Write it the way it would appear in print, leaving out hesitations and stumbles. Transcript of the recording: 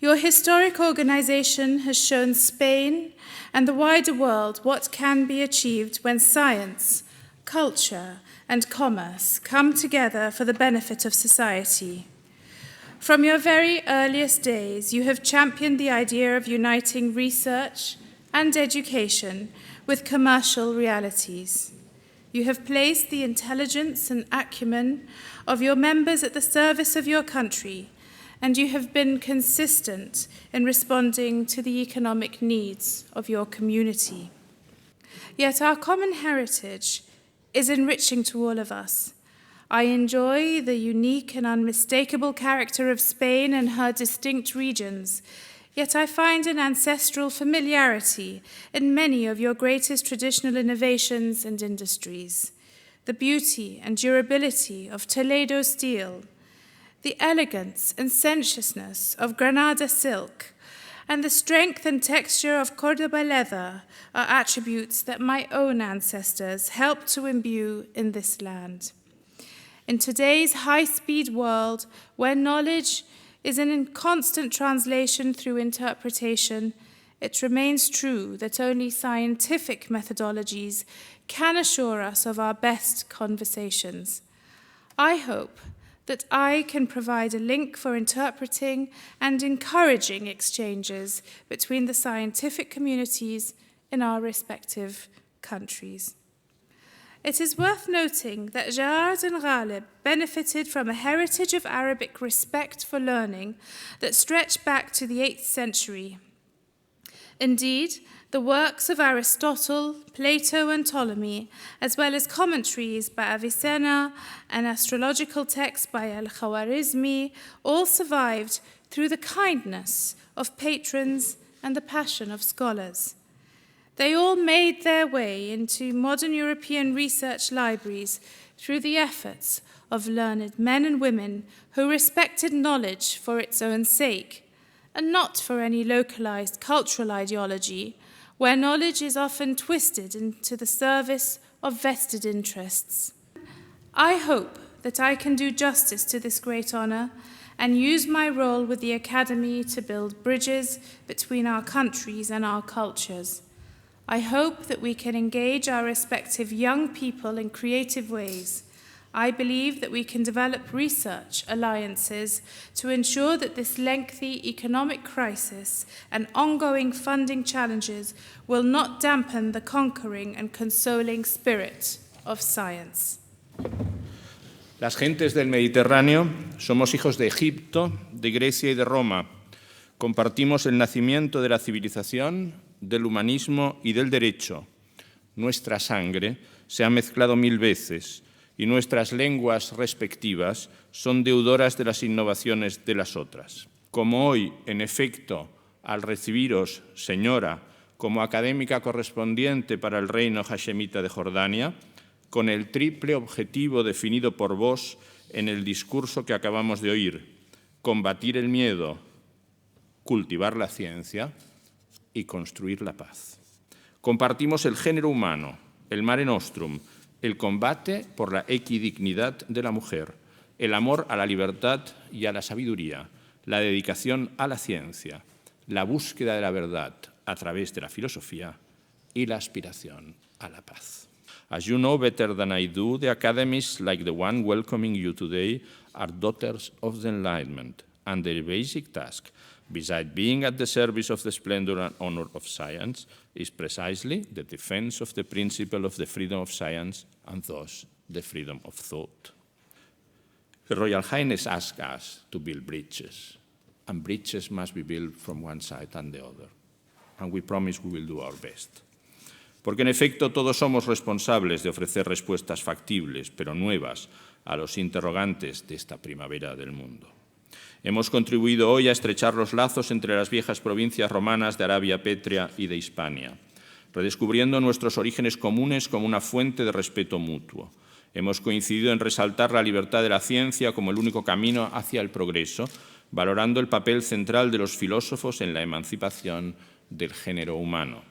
Your historic organization has shown Spain and the wider world what can be achieved when science, culture, and commerce come together for the benefit of society. From your very earliest days, you have championed the idea of uniting research and education with commercial realities. You have placed the intelligence and acumen of your members at the service of your country, and you have been consistent in responding to the economic needs of your community. Yet our common heritage is enriching to all of us. I enjoy the unique and unmistakable character of Spain and her distinct regions, yet I find an ancestral familiarity in many of your greatest traditional innovations and industries. The beauty and durability of Toledo steel, the elegance and sensuousness of Granada silk, and the strength and texture of Cordoba leather are attributes that my own ancestors helped to imbue in this land. In today's high-speed world, where knowledge is in constant translation through interpretation, it remains true that only scientific methodologies can assure us of our best conversations. I hope that I can provide a link for interpreting and encouraging exchanges between the scientific communities in our respective countries. It is worth noting that Gerard and Ghalib benefited from a heritage of Arabic respect for learning that stretched back to the 8th century. Indeed, the works of Aristotle, Plato, and Ptolemy, as well as commentaries by Avicenna and astrological texts by Al-Khwarizmi, all survived through the kindness of patrons and the passion of scholars. They all made their way into modern European research libraries through the efforts of learned men and women who respected knowledge for its own sake, and not for any localized cultural ideology, where knowledge is often twisted into the service of vested interests. I hope that I can do justice to this great honor and use my role with the Academy to build bridges between our countries and our cultures. I hope that we can engage our respective young people in creative ways. I believe that we can develop research alliances to ensure that this lengthy economic crisis and ongoing funding challenges will not dampen the conquering and consoling spirit of science. Las gentes del Mediterráneo somos hijos de Egipto, de Grecia y de Roma. Compartimos el nacimiento de la civilización, del humanismo y del derecho. Nuestra sangre se ha mezclado 1000 veces y nuestras lenguas respectivas son deudoras de las innovaciones de las otras. Como hoy, en efecto, al recibiros, señora, como académica correspondiente para el Reino Hachemita de Jordania, con el triple objetivo definido por vos en el discurso que acabamos de oír: combatir el miedo, cultivar la ciencia y construir la paz. Compartimos el género humano, el mare nostrum, el combate por la equidignidad de la mujer, el amor a la libertad y a la sabiduría, la dedicación a la ciencia, la búsqueda de la verdad a través de la filosofía y la aspiración a la paz. As you know better than I do, the academies like the one welcoming you today are daughters of the Enlightenment, and their basic task, besides being at the service of the splendor and honor of science, is precisely the defense of the principle of the freedom of science and thus the freedom of thought. Her Royal Highness asked us to build bridges, and bridges must be built from one side and the other, and we promise we will do our best. Porque en efecto todos somos responsables de ofrecer respuestas factibles, pero nuevas, a los interrogantes de esta primavera del mundo. Hemos contribuido hoy a estrechar los lazos entre las viejas provincias romanas de Arabia Pétrea y de Hispania, redescubriendo nuestros orígenes comunes como una fuente de respeto mutuo. Hemos coincidido en resaltar la libertad de la ciencia como el único camino hacia el progreso, valorando el papel central de los filósofos en la emancipación del género humano.